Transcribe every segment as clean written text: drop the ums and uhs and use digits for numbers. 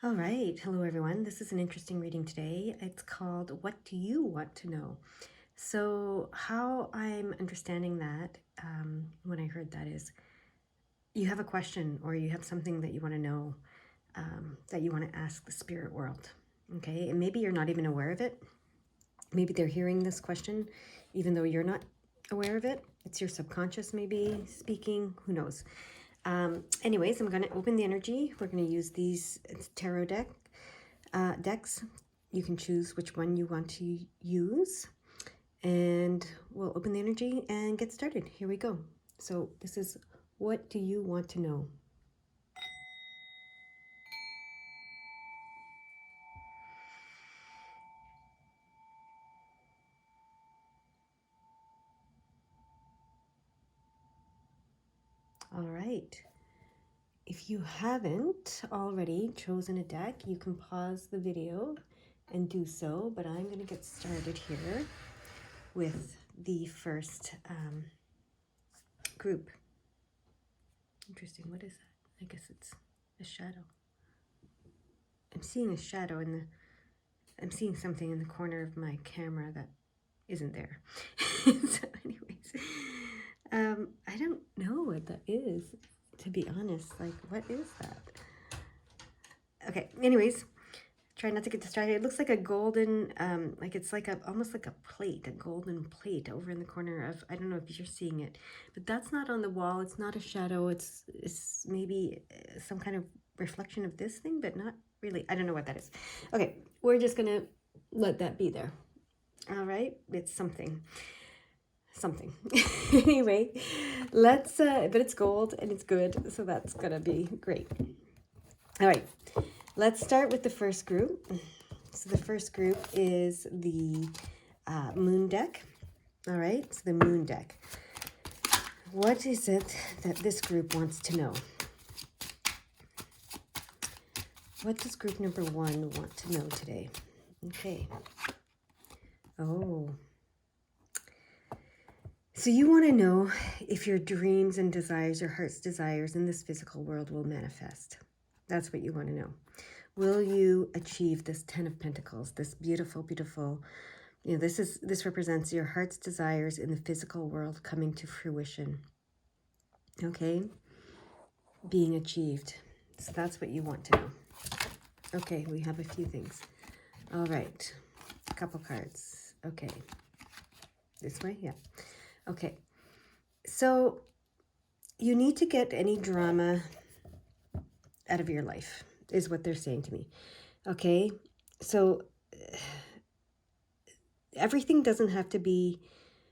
All right. Hello, everyone. This is an interesting reading today. It's called What Do You Want to Know? So, how I'm understanding that when I heard that is you have a question or you have something that you want to know that you want to ask the spirit world. Okay. And maybe you're not even aware of it. Maybe they're hearing this question, even though you're not aware of it. It's your subconscious, maybe speaking. Who knows? Anyways, I'm going to open the energy. We're going to use these tarot decks. You can choose which one you want to use. And we'll open the energy and get started. Here we go. So this is What Do You Want to Know? All right. If you haven't already chosen a deck, you can pause the video and do so, but I'm going to get started here with the first group. Interesting. What is that? I guess it's a shadow. I'm seeing a shadow I'm seeing something in the corner of my camera that isn't there. So anyways, I don't know what that is, to be honest. Like, what is that? Okay, anyways, try not to get distracted. It looks like a golden, like it's like almost like a plate, a golden plate over in the corner of, I don't know if you're seeing it, but that's not on the wall. It's not a shadow. It's maybe some kind of reflection of this thing, but not really. I don't know what that is. Okay, we're just gonna let that be there. All right, it's something. Anyway, let's, but it's gold and it's good, so that's gonna be great. All right, let's start with the first group. So the first group is the moon deck. All right, so the moon deck. What is it that this group wants to know? What does group number 1 want to know today? Okay. Oh. So you want to know if your dreams and desires, your heart's desires in this physical world will manifest. That's what you want to know. Will you achieve this 10 of Pentacles, this beautiful, beautiful, this represents your heart's desires in the physical world coming to fruition. Okay? Being achieved. So that's what you want to know. Okay, we have a few things. All right. A couple cards. Okay. This way? Yeah. Okay. So you need to get any drama out of your life, is what they're saying to me. Okay? So everything doesn't have to be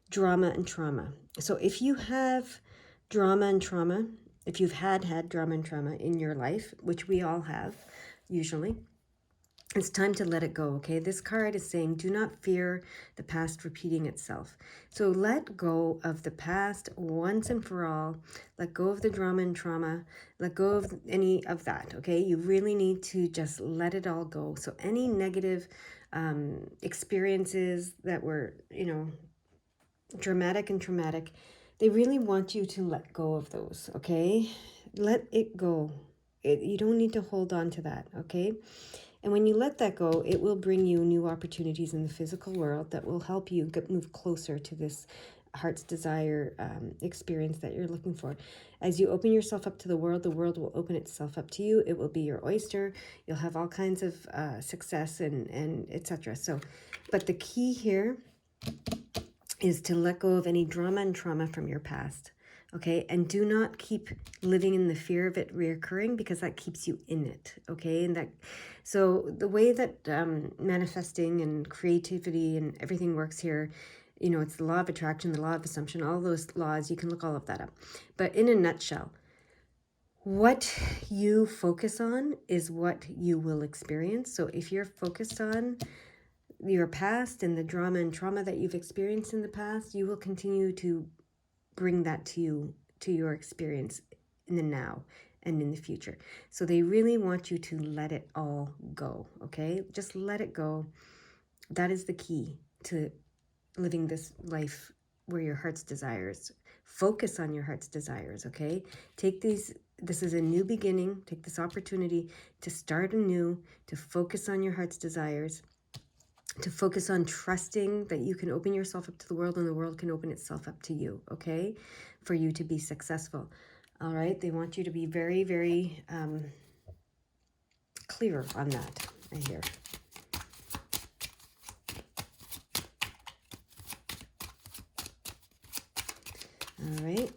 drama and trauma. So if you have drama and trauma, if you've had drama and trauma in your life, which we all have usually, it's time to let it go, okay? This card is saying, do not fear the past repeating itself. So let go of the past once and for all. Let go of the drama and trauma. Let go of any of that, okay? You really need to just let it all go. So any negative experiences that were, dramatic and traumatic, they really want you to let go of those, okay? Let it go. You don't need to hold on to that, okay? And when you let that go, it will bring you new opportunities in the physical world that will help you move closer to this heart's desire experience that you're looking for. As you open yourself up to the world will open itself up to you. It will be your oyster. You'll have all kinds of success and etc. So, but the key here is to let go of any drama and trauma from your past. Okay, and do not keep living in the fear of it reoccurring, because that keeps you in it. Okay, and so the way that manifesting and creativity and everything works here, it's the law of attraction, the law of assumption, all those laws, you can look all of that up. But in a nutshell, what you focus on is what you will experience. So if you're focused on your past and the drama and trauma that you've experienced in the past, you will continue to bring that to your experience in the now and in the future. So they really want you to let it all go, okay? Just let it go. That is the key to living this life where your heart's desires. Focus on your heart's desires, okay? Take these This is a new beginning. Take this opportunity to start anew, to focus on your heart's desires, to focus on trusting that you can open yourself up to the world and the world can open itself up to you, okay? For you to be successful. All right? They want you to be very, very clear on that, I hear. All right.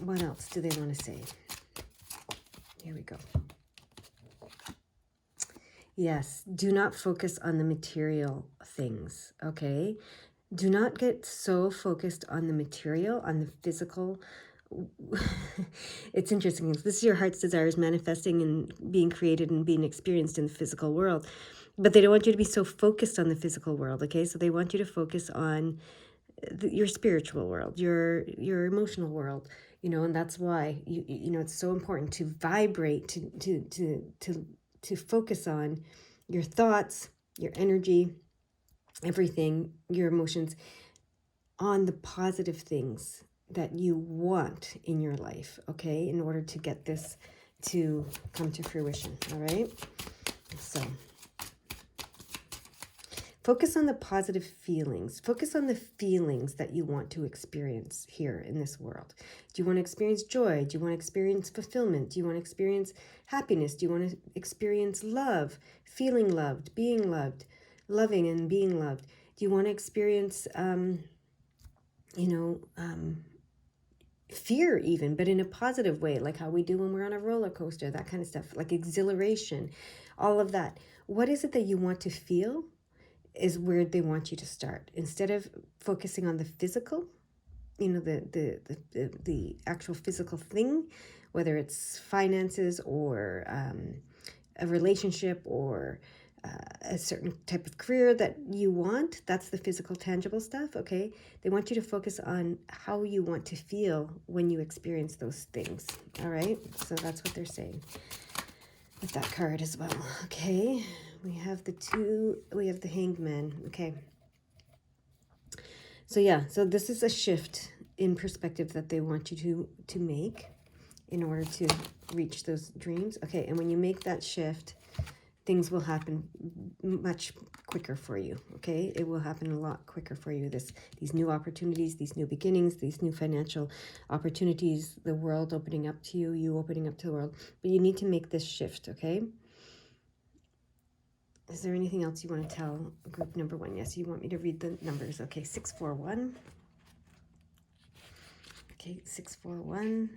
What else do they want to say? Here we go. Yes, do not focus on the material things, okay? Do not get so focused on the material, on the physical. It's interesting. This is your heart's desires manifesting and being created and being experienced in the physical world. But they don't want you to be so focused on the physical world, okay? So they want you to focus on your spiritual world, your emotional world, you know, and that's why you know it's so important to vibrate, to focus on your thoughts, your energy, everything, your emotions, on the positive things that you want in your life, okay, in order to get this to come to fruition. All right, so focus on the positive feelings. Focus on the feelings that you want to experience here in this world. Do you want to experience joy? Do you want to experience fulfillment? Do you want to experience happiness? Do you want to experience love, feeling loved, being loved, loving and being loved? Do you want to experience, fear even, but in a positive way, like how we do when we're on a roller coaster, that kind of stuff, like exhilaration, all of that. What is it that you want to feel? Is where they want you to start. Instead of focusing on the physical, you know, the actual physical thing, whether it's finances or a relationship or a certain type of career that you want, that's the physical, tangible stuff, okay? They want you to focus on how you want to feel when you experience those things, all right? So that's what they're saying with that card as well, okay? We have the Hanged Man, okay? So yeah, so this is a shift in perspective that they want you to make in order to reach those dreams. Okay, and when you make that shift, things will happen much quicker for you, okay? It will happen a lot quicker for you. These new opportunities, these new beginnings, these new financial opportunities, the world opening up to you, you opening up to the world. But you need to make this shift, okay? Is there anything else you want to tell group number one? Yes, you want me to read the numbers. Okay, 641. Okay, 641.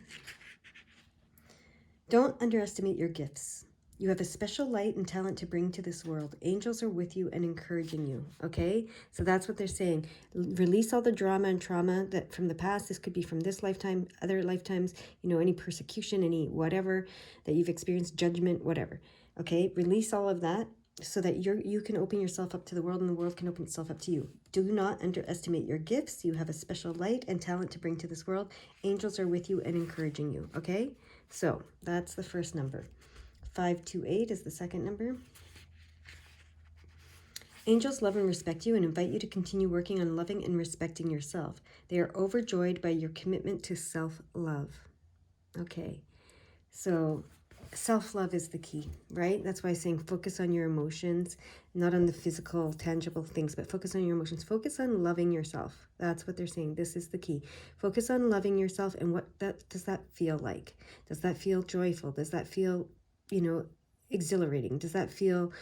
Don't underestimate your gifts. You have a special light and talent to bring to this world. Angels are with you and encouraging you, okay? So that's what they're saying. Release all the drama and trauma that from the past. This could be from this lifetime, other lifetimes, you know, any persecution, any whatever that you've experienced, judgment, whatever, okay? Release all of that so that you can open yourself up to the world and the world can open itself up to you. Do not underestimate your gifts. You have a special light and talent to bring to this world. Angels are with you and encouraging you, okay? So that's the first number. 528 is the second number. Angels love and respect you and invite you to continue working on loving and respecting yourself. They are overjoyed by your commitment to self-love. Okay, so self-love is the key, right? That's why I'm saying focus on your emotions, not on the physical, tangible things, but focus on your emotions. Focus on loving yourself. That's what they're saying. This is the key. Focus on loving yourself, and what does that feel like? Does that feel joyful? Does that feel, you know, exhilarating? Does that feel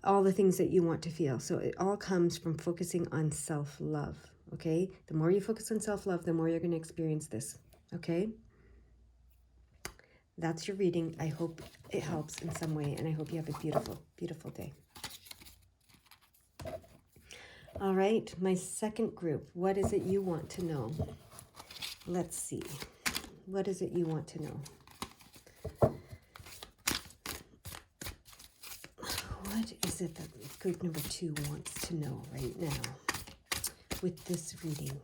all the things that you want to feel? So it all comes from focusing on self-love, okay? The more you focus on self-love, the more you're going to experience this, okay? That's your reading. I hope it helps in some way, and I hope you have a beautiful, beautiful day. All right, my second group. What is it you want to know? Let's see. What is it you want to know? What is it that group number 2 wants to know right now with this reading?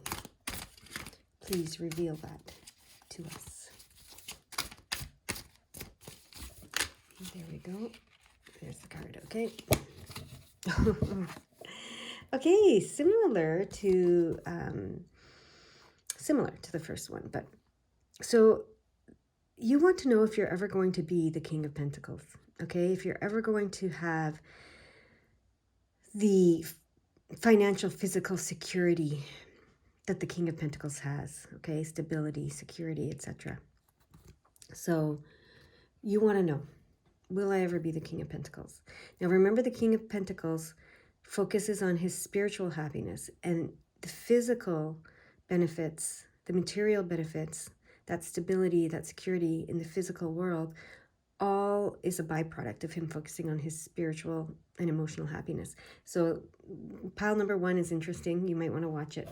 Please reveal that to us. There we go. There's the card, okay? Okay, similar to the first one, but so you want to know if you're ever going to be the King of Pentacles, okay? If you're ever going to have the financial, physical security that the King of Pentacles has, okay? Stability, security, etc. So you want to know, will I ever be the King of Pentacles? Now remember, the King of Pentacles focuses on his spiritual happiness, and the physical benefits, the material benefits, that stability, that security in the physical world, all is a byproduct of him focusing on his spiritual and emotional happiness. So pile number 1 is interesting. You might want to watch it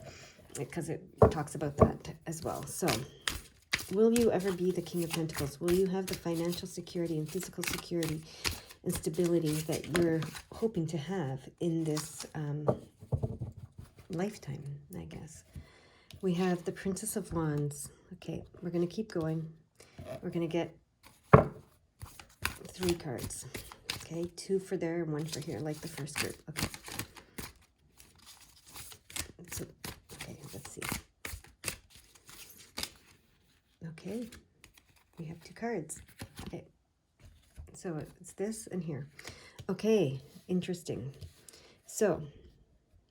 because it talks about that as well. So will you ever be the King of Pentacles? Will you have the financial security and physical security and stability that you're hoping to have in this lifetime, I guess? We have the Princess of Wands. Okay, we're going to keep going. We're going to get 3 cards. Okay, 2 for there and 1 for here, like the first group. Okay. So, okay, let's see. Okay, we have 2 cards. Okay, so it's this and here. Okay, interesting. So,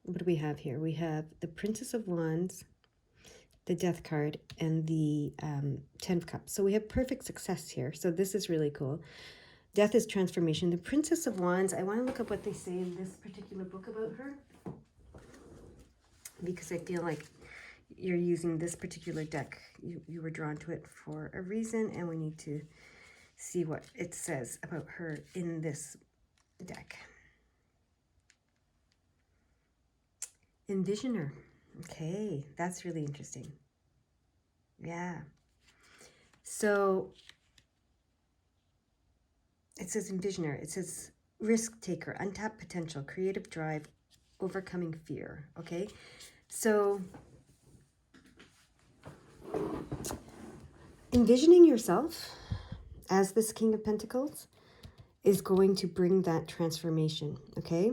what do we have here? We have the Princess of Wands, the Death card, and the 10 of Cups. So we have perfect success here. So this is really cool. Death is transformation. The Princess of Wands, I want to look up what they say in this particular book about her, because I feel like you're using this particular deck. You were drawn to it for a reason, and we need to see what it says about her in this deck. Envisioner. Okay, that's really interesting. Yeah. So it says envisioner. It says risk taker, untapped potential, creative drive, overcoming fear. Okay, so envisioning yourself as this King of Pentacles is going to bring that transformation. Okay,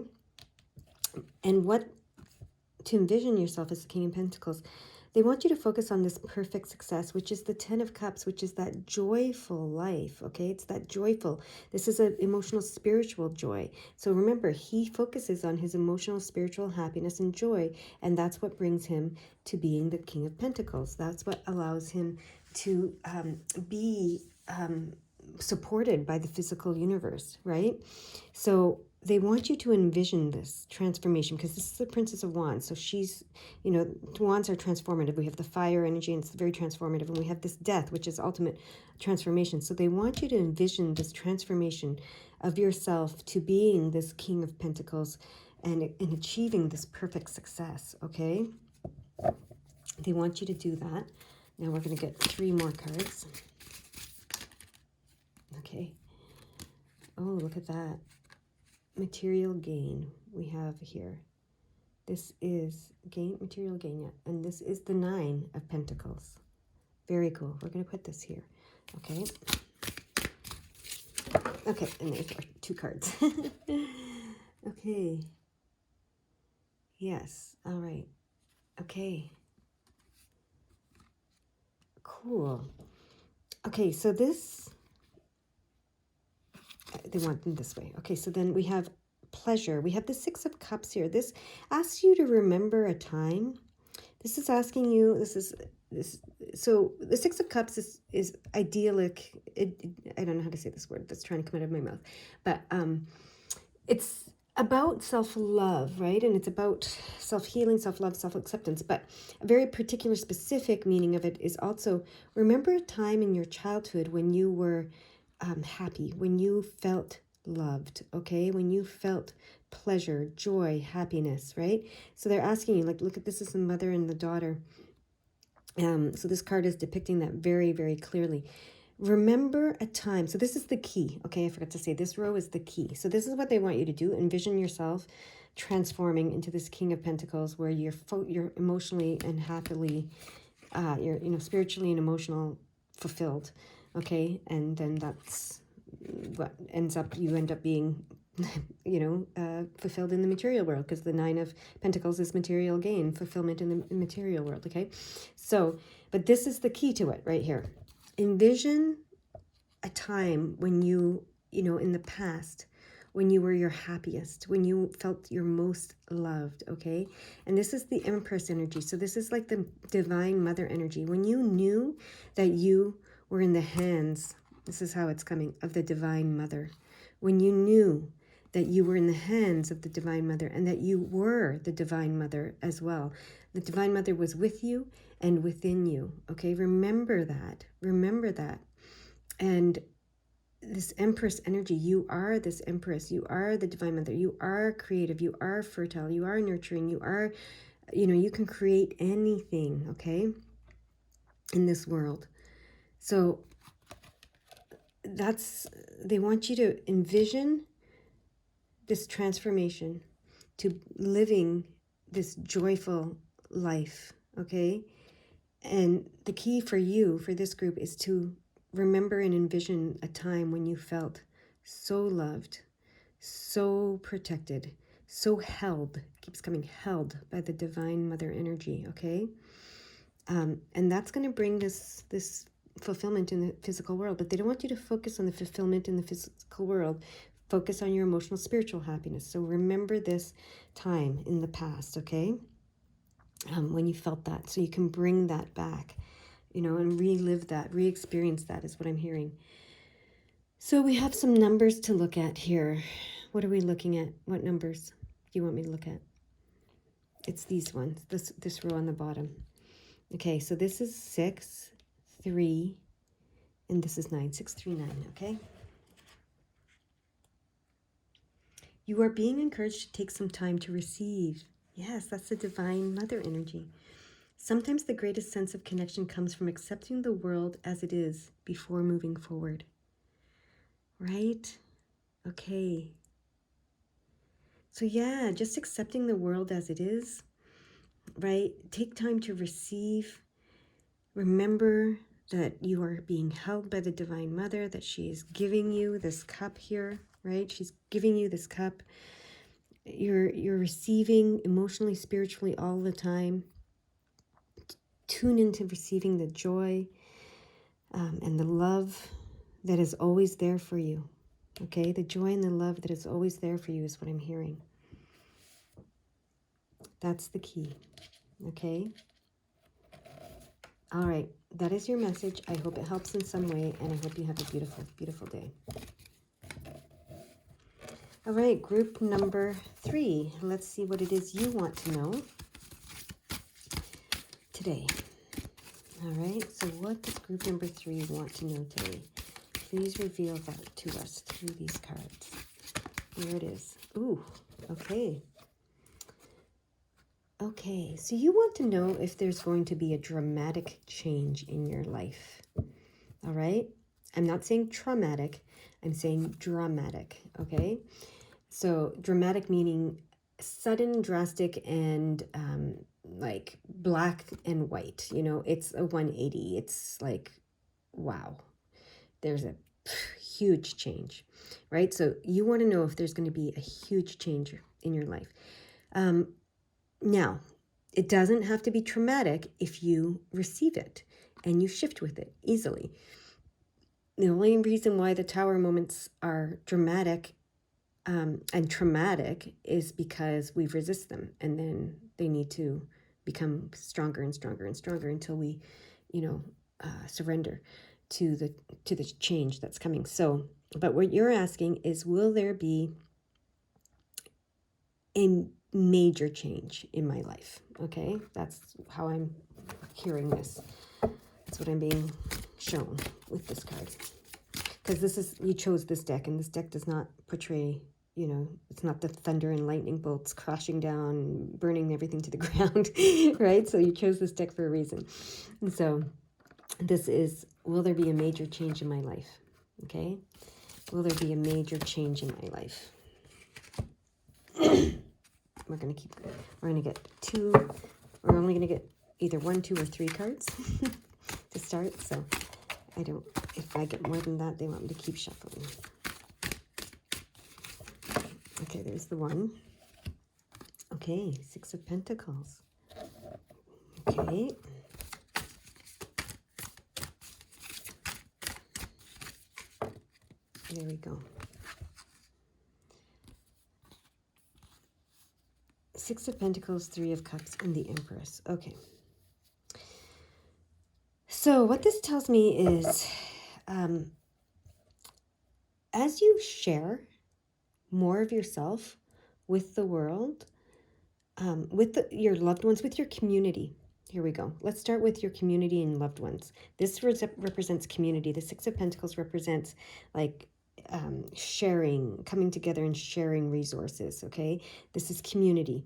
and what to envision yourself as the King of Pentacles, they want you to focus on this perfect success, which is the 10 of Cups, which is that joyful life, okay? It's that joyful. This is an emotional, spiritual joy. So remember, he focuses on his emotional, spiritual happiness and joy, and that's what brings him to being the King of Pentacles. That's what allows him to be supported by the physical universe, right? So they want you to envision this transformation, because this is the Princess of Wands. So she's, you know, wands are transformative. We have the fire energy, and it's very transformative. And we have this death, which is ultimate transformation. So they want you to envision this transformation of yourself to being this King of Pentacles and in achieving this perfect success, okay? They want you to do that. Now we're going to get 3 more cards. Okay. Oh, look at that. Material gain we have here. This is material gain, yeah. And this is the 9 of Pentacles. Very cool. We're going to put this here. Okay. Okay, and there's our 2 cards. Okay. Yes. All right. Okay. Cool. Okay, so this, they want them this way. Okay, so then we have pleasure. We have the 6 of Cups here. This asks you to remember a time. This is asking you, so the 6 of Cups is idyllic. I don't know how to say this word that's trying to come out of my mouth, but it's about self-love, right? And it's about self-healing, self-love, self-acceptance. But a very particular specific meaning of it is also, remember a time in your childhood when you were happy, when you felt loved, okay? When you felt pleasure, joy, happiness, right? So they're asking you, like, look at this is the mother and the daughter. So this card is depicting that very, very clearly. Remember a time. So this is the key. Okay, I forgot to say this row is the key. So this is what they want you to do. Envision yourself transforming into this King of Pentacles, where you're emotionally and happily, you're spiritually and emotional fulfilled. Okay, and then that's what you end up being, fulfilled in the material world, because the 9 of Pentacles is material gain, fulfillment in the material world. Okay, so but this is the key to it right here. Envision a time when you know, in the past, when you were your happiest, when you felt your most loved, okay? And this is the Empress energy. So this is like the Divine Mother energy. When you knew that you were in the hands, this is how it's coming, of the Divine Mother. When you knew that you were in the hands of the Divine Mother and that you were the Divine Mother as well. The Divine Mother was with you and within you, okay? Remember that. Remember that. And this Empress energy, you are this Empress, you are the Divine Mother, you are creative, you are fertile, you are nurturing, you are, you know, you can create anything, okay, in this world. So they want you to envision this transformation to living this joyful life, okay? And the key for you, for this group, is to remember and envision a time when you felt so loved, so protected, so held, keeps coming, held by the Divine Mother energy, okay? And that's going to bring this fulfillment in the physical world. But they don't want you to focus on the fulfillment in the physical world. Focus on your emotional, spiritual happiness. So remember this time in the past, okay? When you felt that, so you can bring that back, you know, and relive that, re-experience that is what I'm hearing. So we have some numbers to look at here. What are we looking at? What numbers do you want me to look at? It's these ones, this row on the bottom. Okay, so this is 6, 3, and this is 9, 6, 3, 9, okay? You are being encouraged to take some time to receive. Yes, that's the Divine Mother energy. Sometimes the greatest sense of connection comes from accepting the world as it is before moving forward. Right? Okay. So yeah, just accepting the world as it is, right? Take time to receive. Remember that you are being held by the Divine Mother, that she is giving you this cup here, right? She's giving you this cup. You're receiving emotionally, spiritually all the time. Tune into receiving the joy and the love that is always there for you. Okay, the joy and the love that is always there for you is what I'm hearing. That's the key. Okay. All right, that is your message. I hope it helps in some way, and I hope you have a beautiful, beautiful day. All right, group number 3. Let's see what it is you want to know today. All right, so what does group number 3 want to know today? Please reveal that to us through these cards. Here it is. Ooh, okay. Okay, so you want to know if there's going to be a dramatic change in your life. All right? I'm not saying traumatic. I'm saying dramatic, okay? So dramatic meaning sudden, drastic, and like black and white. You know, it's a 180. It's like, wow, there's a huge change, right? So you want to know if there's going to be a huge change in your life. Now, it doesn't have to be traumatic if you receive it and you shift with it easily. The only reason why the Tower moments are dramatic and traumatic is because we resist them, and then they need to become stronger and stronger and stronger until we, surrender to the change that's coming. So, but what you're asking is, will there be a major change in my life? Okay, that's how I'm hearing this. That's what I'm being shown with this card. Because you chose this deck, and this deck does not portray, it's not the thunder and lightning bolts crashing down, burning everything to the ground, right? So you chose this deck for a reason. And so this is, will there be a major change in my life? Okay? Will there be a major change in my life? We're going to get 2. We're only going to get either 1, 2, or 3 cards to start. So if I get more than that, they want me to keep shuffling. Okay, there's the 1. Okay, 6 of Pentacles. Okay. There we go. Six of Pentacles, Three of Cups, and the Empress. Okay. So what this tells me is, as you share more of yourself with the world, with your loved ones, with your community. Here we go. Let's start with your community and loved ones. This represents community. The Six of Pentacles represents like sharing, coming together and sharing resources, okay? This is community.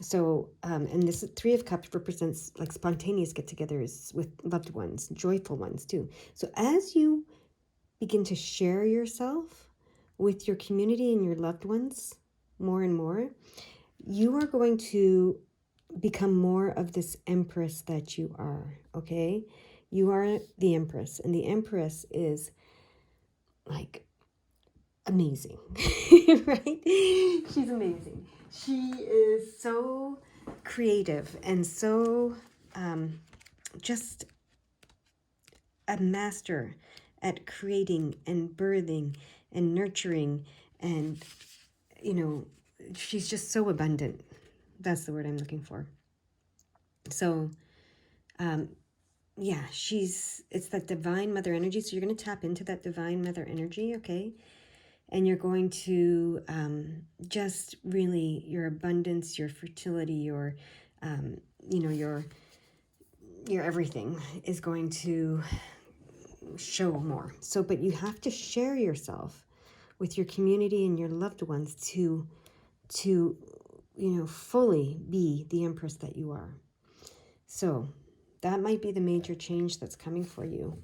So, and this Three of Cups represents like spontaneous get-togethers with loved ones, joyful ones too. So as you begin to share yourself with your community and your loved ones more and more, you are going to become more of this Empress that you are, okay? You are the Empress, and the Empress is like amazing, right? She's amazing. She is so creative and so just a master at creating and birthing and nurturing, and you know, she's just so abundant. That's the word I'm looking for. So yeah, it's that divine mother energy. So you're going to tap into that divine mother energy, okay? And you're going to just really, your abundance, your fertility, your your everything is going to show more. So, but you have to share yourself with your community and your loved ones to fully be the Empress that you are. So that might be the major change that's coming for you.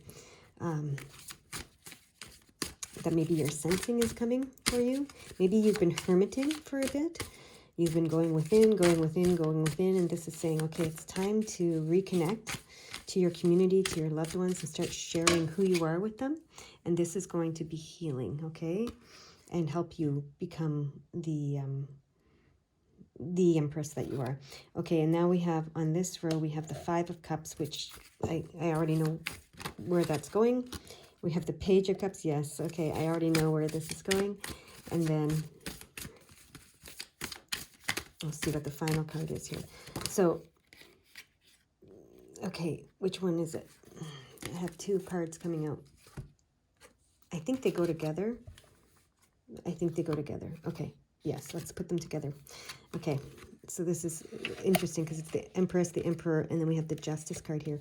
That maybe your sensing is coming for you. Maybe you've been hermiting for a bit. You've been going within, and this is saying, okay, it's time to reconnect to your community, to your loved ones, and start sharing who you are with them. And this is going to be healing, okay? And help you become the Empress that you are. Okay, and now we have, on this row, we have the Five of Cups, which I already know where that's going. We have the Page of Cups. Yes, okay, I already know where this is going. And then I'll see what the final card is here. So, okay, which one is it? I have two cards coming out. I think they go together. Okay, yes, let's put them together. Okay, so this is interesting because it's the Empress, the Emperor, and then we have the Justice card here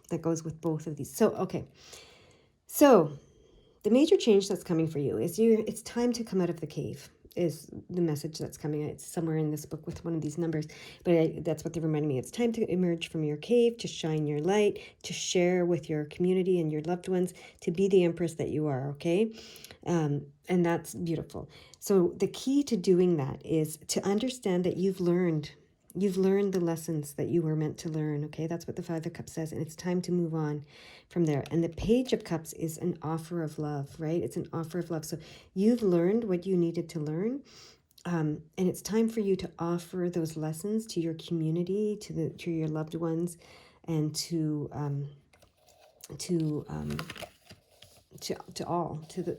that goes with both of these. So, okay. So, the major change that's coming for you is it's time to come out of the cave, is the message that's coming out. It's somewhere in this book with one of these numbers, but that's what they're reminding me. It's time to emerge from your cave, to shine your light, to share with your community and your loved ones, to be the Empress that you are, okay? And that's beautiful. So the key to doing that is to understand that you've learned the lessons that you were meant to learn, okay? That's what the Five of Cups says, and it's time to move on from there. And the Page of Cups is an offer of love, right? It's an offer of love. So you've learned what you needed to learn, and it's time for you to offer those lessons to your community, to your loved ones, and to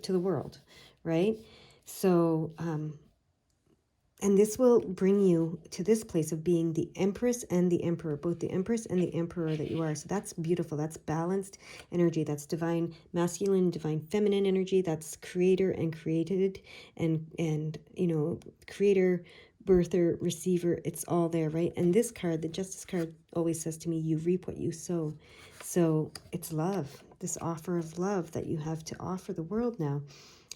the world, right? So and this will bring you to this place of being the Empress and the Emperor, both the Empress and the Emperor that you are. So that's beautiful. That's balanced energy. That's divine masculine, divine feminine energy. That's creator and created, and creator, birther, receiver. It's all there, right? And this card, the Justice card, always says to me, you reap what you sow. So it's love, this offer of love that you have to offer the world now.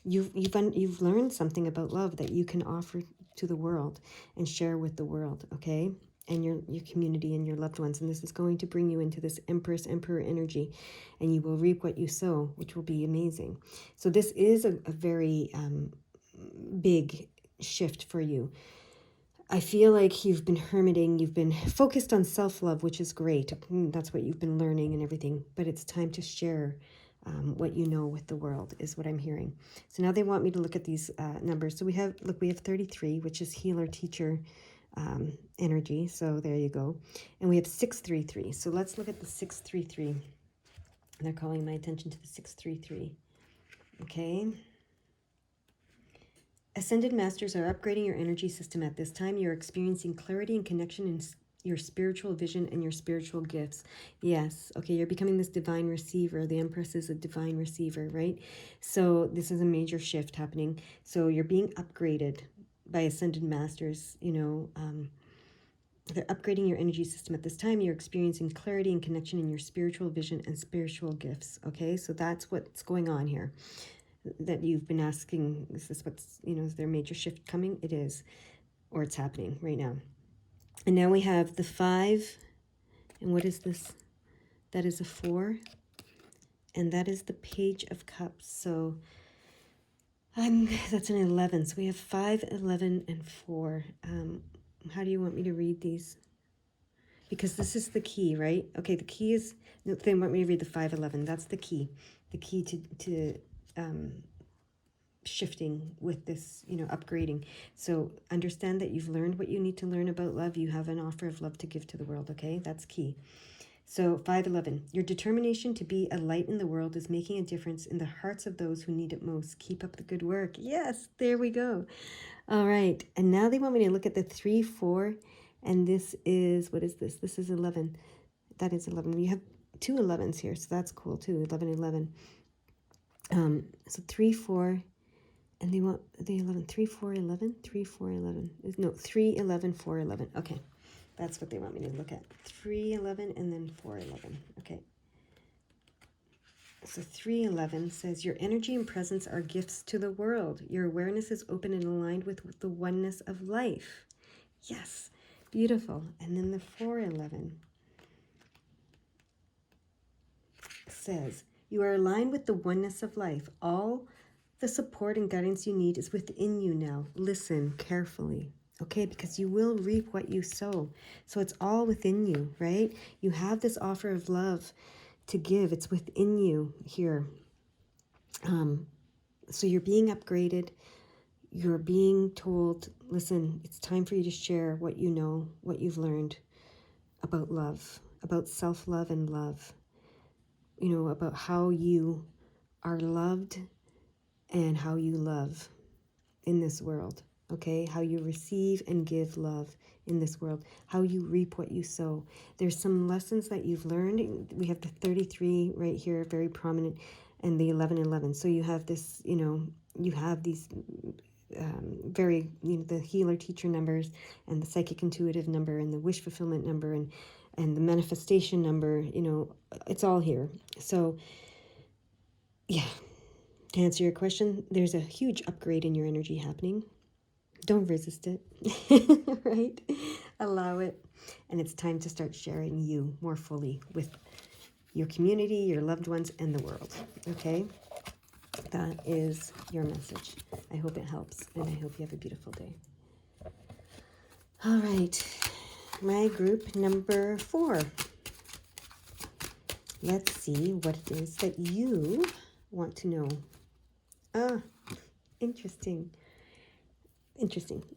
You've learned something about love that you can offer to the world and share with the world, okay? And your community and your loved ones. And this is going to bring you into this Empress, Emperor energy, and you will reap what you sow, which will be amazing. So this is a very big shift for you. I feel like you've been hermiting, you've been focused on self-love, which is great. That's what you've been learning and everything, but it's time to share what you know with the world, is what I'm hearing. So now they want me to look at these numbers. So we have 33, which is healer, teacher energy. So there you go. And we have 633. So let's look at the 633. They're calling my attention to the 633. Okay. Ascended Masters are upgrading your energy system at this time. You're experiencing clarity and connection in your spiritual vision and your spiritual gifts. Yes. Okay, you're becoming this divine receiver. The Empress is a divine receiver, right? So this is a major shift happening. So you're being upgraded by Ascended Masters, they're upgrading your energy system at this time. You're experiencing clarity and connection in your spiritual vision and spiritual gifts. Okay, so that's what's going on here. That you've been asking, is this what's, is there a major shift coming? It is, or it's happening right now. And now we have the 5, and what is this? That is a 4, and that is the Page of Cups. So that's an 11. So we have 5, 11, and 4. How do you want me to read these? Because this is the key, right? Okay, the key is, no, they want me to read the 5, 11. That's the key. The key to shifting with this, upgrading. So understand that you've learned what you need to learn about love. You have an offer of love to give to the world, okay? That's key. So 5:11, your determination to be a light in the world is making a difference in the hearts of those who need it most. Keep up the good work. Yes, there we go. All right, and now they want me to look at the 3, 4, and this is, what is this? This is 11. That is 11. We have 2 11s here, so that's cool too, 11, 11. So 3, 4, and they want the 11, 3, 4, 11, 3, 4, 11. No, 3, 11, 4, 11. Okay, that's what they want me to look at. 3, 11, and then 4, 11. Okay. So 3:11 says, your energy and presence are gifts to the world. Your awareness is open and aligned with the oneness of life. Yes, beautiful. And then the 4:11 says, you are aligned with the oneness of life. All the support and guidance you need is within you now. Listen carefully, okay? Because you will reap what you sow. So it's all within you, right? You have this offer of love to give. It's within you here. So you're being upgraded. You're being told, listen, it's time for you to share what you know, what you've learned about love, about self-love and love, about how you are loved and how you love in this world, okay? How you receive and give love in this world, how you reap what you sow. There's some lessons that you've learned. We have the 33 right here, very prominent, and the 11:11. So you have this, you have these very, the healer teacher numbers and the psychic intuitive number and the wish fulfillment number and the manifestation number, it's all here. So yeah, to answer your question, there's a huge upgrade in your energy happening. Don't resist it, right? Allow it. And it's time to start sharing you more fully with your community, your loved ones, and the world, okay? That is your message. I hope it helps, and I hope you have a beautiful day. All right, my group number 4. Let's see what it is that you want to know. Interesting.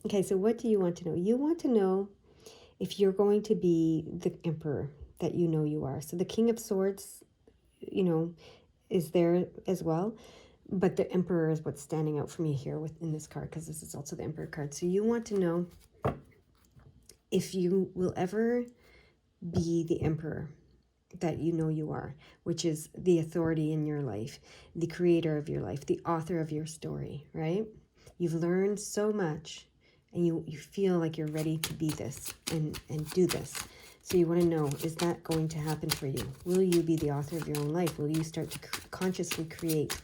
Okay, so what do you want to know? You want to know if you're going to be the emperor that you know you are. So the King of Swords, is there as well. But the Emperor is what's standing out for me here in this card, because this is also the Emperor card. So you want to know if you will ever be the Emperor that you know you are, which is the authority in your life, the creator of your life, the author of your story, right? You've learned so much, and you feel like you're ready to be this and do this. So you want to know, is that going to happen for you? Will you be the author of your own life? Will you start to consciously create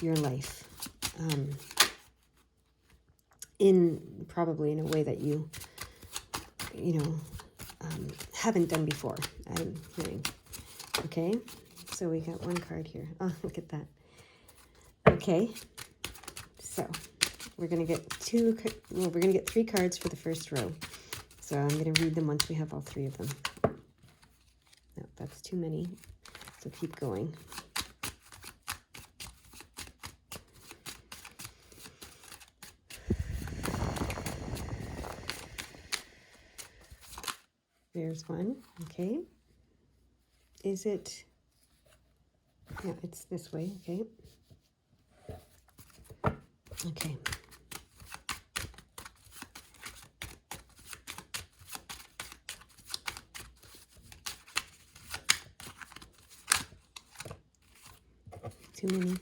your life probably in a way that you haven't done before, I'm hearing. Okay, so we got one card here. Oh, look at that. Okay, so we're gonna get 3 cards for the first row. So I'm gonna read them once we have all 3 of them. No, that's too many, so keep going. There's one, okay. Is it, yeah, it's this way, okay. Okay. too many.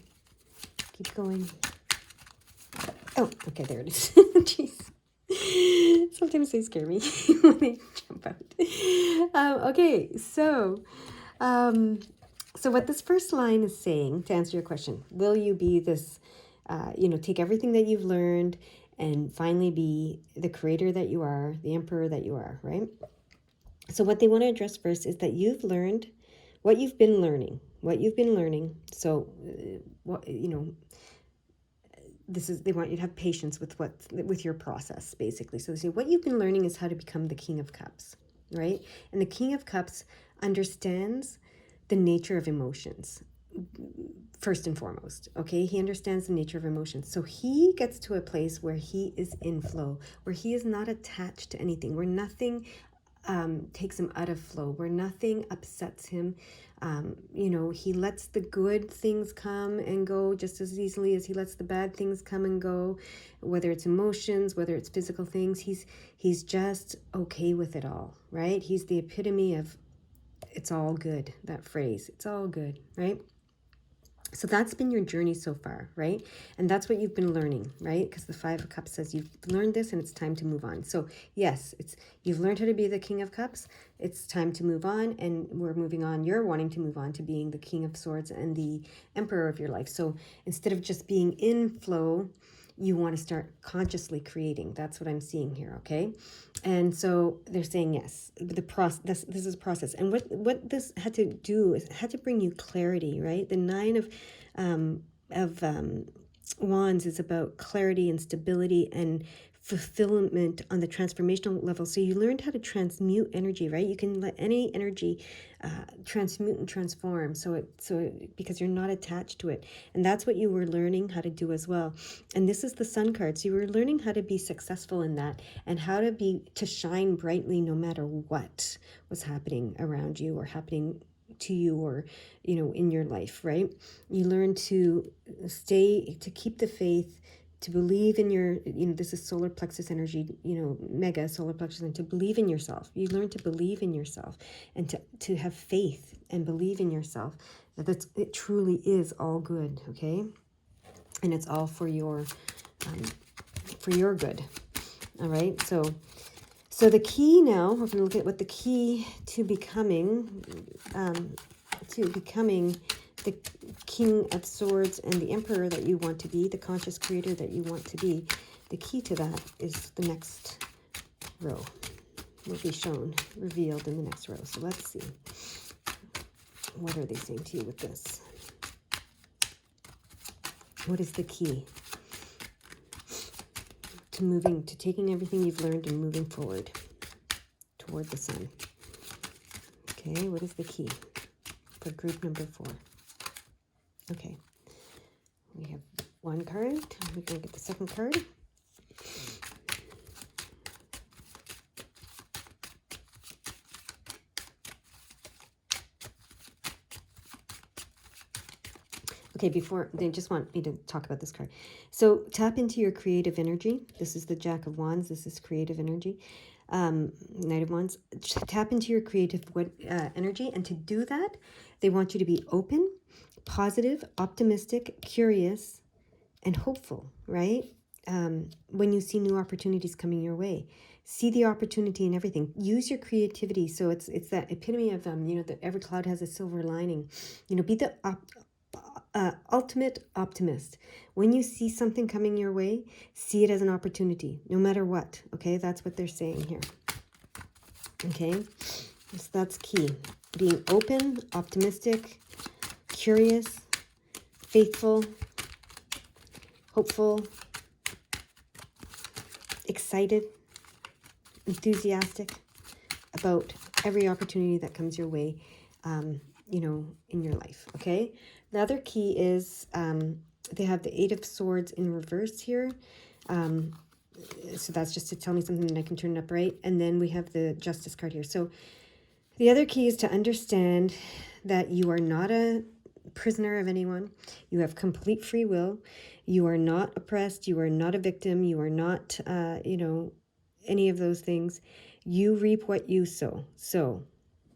Keep going. Oh, okay, there it is. Jeez. Sometimes they scare me when they jump out. Okay, so what this first line is saying, to answer your question, will you be this, take everything that you've learned and finally be the creator that you are, the emperor that you are, right? So what they want to address first is that you've learned what you've been learning. So, they want you to have patience with your process, basically. So they say what you've been learning is how to become the King of Cups, right? And the King of Cups understands the nature of emotions, first and foremost, okay? He understands the nature of emotions. So he gets to a place where he is in flow, where he is not attached to anything, where nothing takes him out of flow, where nothing upsets him. He lets the good things come and go just as easily as he lets the bad things come and go, whether it's emotions, whether it's physical things. He's just okay with it all, right? He's the epitome of it's all good, that phrase, it's all good, right? So that's been your journey so far, right? And that's what you've been learning, right? Because the Five of Cups says you've learned this and it's time to move on. So yes, you've learned how to be the King of Cups. It's time to move on, and we're moving on. You're wanting to move on to being the King of Swords and the Emperor of your life. So instead of just being in flow, you want to start consciously creating. That's what I'm seeing here, okay? And so they're saying yes, the process. This is a process, and what this had to do is it had to bring you clarity, right? The Nine of Wands is about clarity and stability and fulfillment on the transformational level. So you learned how to transmute energy, right? You can let any energy transmute and transform. Because you're not attached to it, and that's what you were learning how to do as well. And this is the Sun card. So you were learning how to be successful in that, and how to shine brightly no matter what was happening around you or happening to you or in your life, right? You learn to keep the faith, to believe in your, this is solar plexus energy, mega solar plexus, and to believe in yourself. You learn to believe in yourself and to have faith and believe in yourself that it truly is all good, okay? And it's all for your good. All right, so the key now, we're going to look at what the key to becoming the King of Swords and the Emperor that you want to be, the conscious creator that you want to be. The key to that is the next row. Will be revealed in the next row. So let's see. What are they saying to you with this? What is the key to taking everything you've learned and moving forward toward the sun? Okay, what is the key for group number 4? Okay, we have one card. We're going to get the second card. Okay, before they just want me to talk about this card. So tap into your creative energy. This is the Jack of Wands. This is creative energy. Knight of Wands. Tap into your creative energy, and to do that, they want you to be open, positive, optimistic, curious, and hopeful, right? When you see new opportunities coming your way, see the opportunity in everything. Use your creativity. So it's that epitome of that every cloud has a silver lining. Be the ultimate optimist. When you see something coming your way, see it as an opportunity, no matter what. Okay, that's what they're saying here. Okay, so that's key. Being open, optimistic, curious, faithful, hopeful, excited, enthusiastic about every opportunity that comes your way, in your life, okay? The other key is they have the Eight of Swords in reverse here. So that's just to tell me something that I can turn it up right. And then we have the Justice card here. So the other key is to understand that you are not a prisoner of anyone. You have complete free will. You are not oppressed. You are not a victim. You are not, any of those things. You reap what you sow. So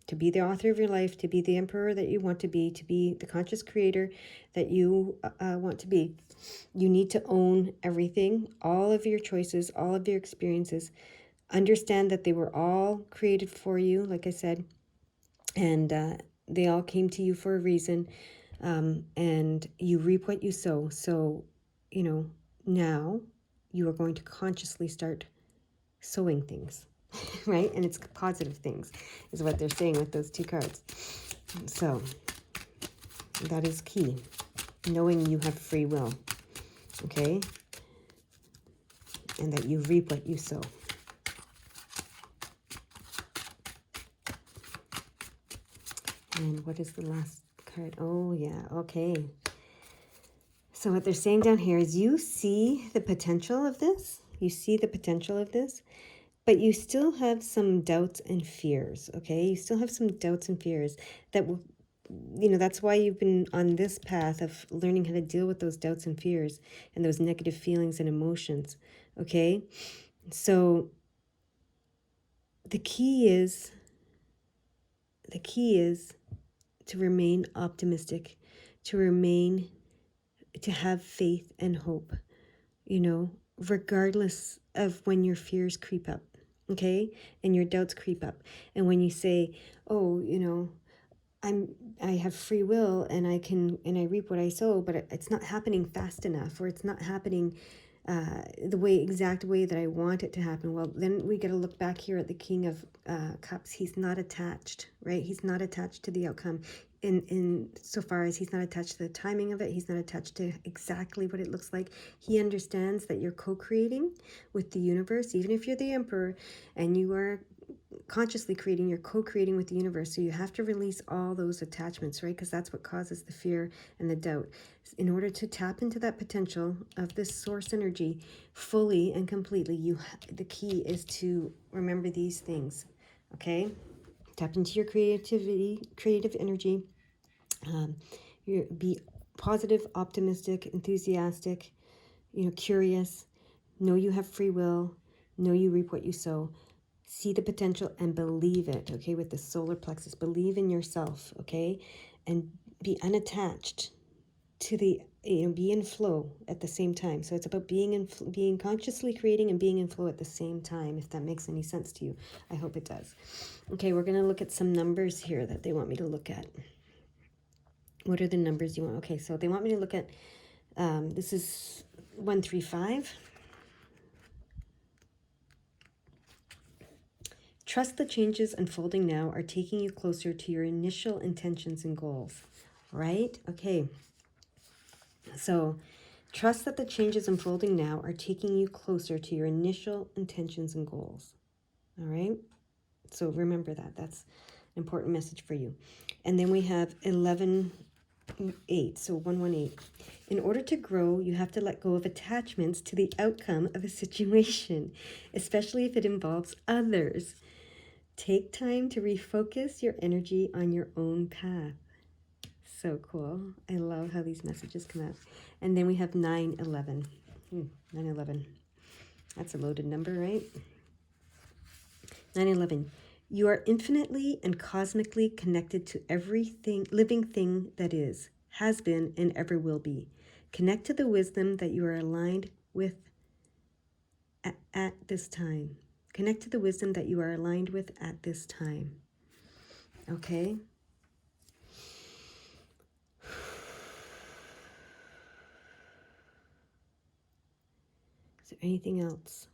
to be the author of your life, to be the emperor that you want to be the conscious creator that you want to be. You need to own everything, all of your choices, all of your experiences. Understand that they were all created for you, like I said, and they all came to you for a reason. And you reap what you sow. So, now you are going to consciously start sowing things, right? And it's positive things is what they're saying with those two cards. So that is key, knowing you have free will, okay? And that you reap what you sow. And what is the last card? Oh, yeah, okay. So what they're saying down here is you see the potential of this. You see the potential of this, but you still have some doubts and fears, okay? You still have some doubts and fears that will, that's why you've been on this path of learning how to deal with those doubts and fears and those negative feelings and emotions, okay? So the key is to remain optimistic, to have faith and hope, regardless of when your fears creep up, okay? And your doubts creep up. And when you say, oh, I have free will and I reap what I sow, but it's not happening fast enough, or it's not happening the exact way that I want it to happen. Well, then we got to look back here at the King of Cups. He's not attached, right? He's not attached to the outcome in so far as he's not attached to the timing of it. He's not attached to exactly what it looks like. He understands that you're co-creating with the universe, even if you're the emperor and you are consciously creating, you're co-creating with the universe. So you have to release all those attachments, right? Because that's what causes the fear and the doubt. In order to tap into that potential of this source energy fully and completely, the key is to remember these things, okay? Tap into your creative energy. Be positive, optimistic, enthusiastic, curious. Know you have free will. Know you reap what you sow. See the potential and believe it, okay, with the solar plexus. Believe in yourself, okay? And be unattached to the, be in flow at the same time. So it's about being consciously creating and being in flow at the same time, if that makes any sense to you. I hope it does. Okay, we're going to look at some numbers here that they want me to look at. What are the numbers you want? Okay, so they want me to look at, this is 135. Trust the changes unfolding now are taking you closer to your initial intentions and goals, right? Okay. So trust that the changes unfolding now are taking you closer to your initial intentions and goals. All right. So remember that. That's an important message for you. And then we have 11:8. So 118. In order to grow, you have to let go of attachments to the outcome of a situation, especially if it involves others. Take time to refocus your energy on your own path. So cool. I love how these messages come out. And then we have 911. 911. That's a loaded number, right? 911. You are infinitely and cosmically connected to everything, living thing that is, has been, and ever will be. Connect to the wisdom that you are aligned with at this time. Connect to the wisdom that you are aligned with at this time. Okay? Is there anything else?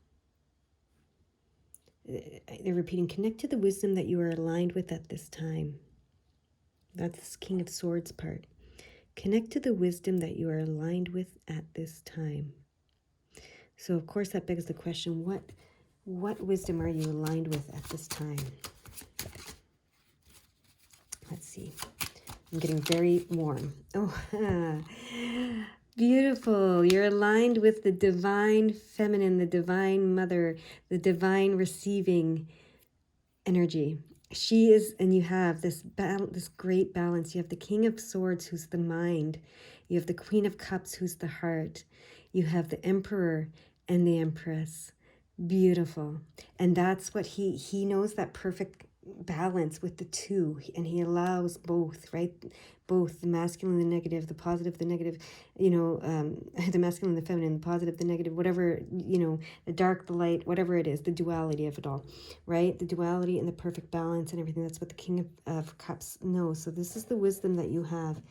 They're repeating, connect to the wisdom that you are aligned with at this time. That's King of Swords part. Connect to the wisdom that you are aligned with at this time. So, of course, that begs the question, what wisdom are you aligned with at this time? Let's see. I'm getting very warm. Oh, beautiful. You're aligned with the divine feminine, the divine mother, the divine receiving energy. She is, and you have this great balance. You have the King of Swords, who's the mind. You have the Queen of Cups, who's the heart. You have the Emperor and the Empress. Beautiful. And that's what he knows, that perfect balance with the two, and he allows both, right? Both the masculine, the negative, the positive, the negative, you know, the masculine, the feminine, the positive, the negative, whatever, you know, the dark, the light, whatever it is, the duality of it all, right? The duality and the perfect balance and everything. That's what the King of Cups knows. So this is the wisdom that you have.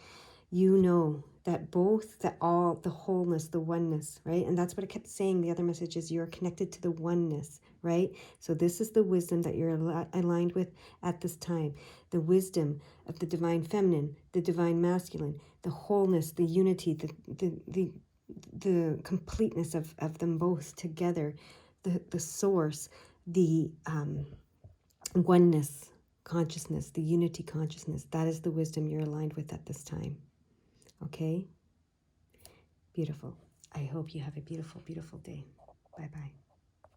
You know that both, that all, the wholeness, the oneness, right? And that's what I kept saying. The other message is you're connected to the oneness, right? So this is the wisdom that you're aligned with at this time. The wisdom of the divine feminine, the divine masculine, the wholeness, the unity, the completeness of them both together, the source, the oneness consciousness, the unity consciousness. That is the wisdom you're aligned with at this time. Okay? Beautiful. I hope you have a beautiful, beautiful day. Bye-bye.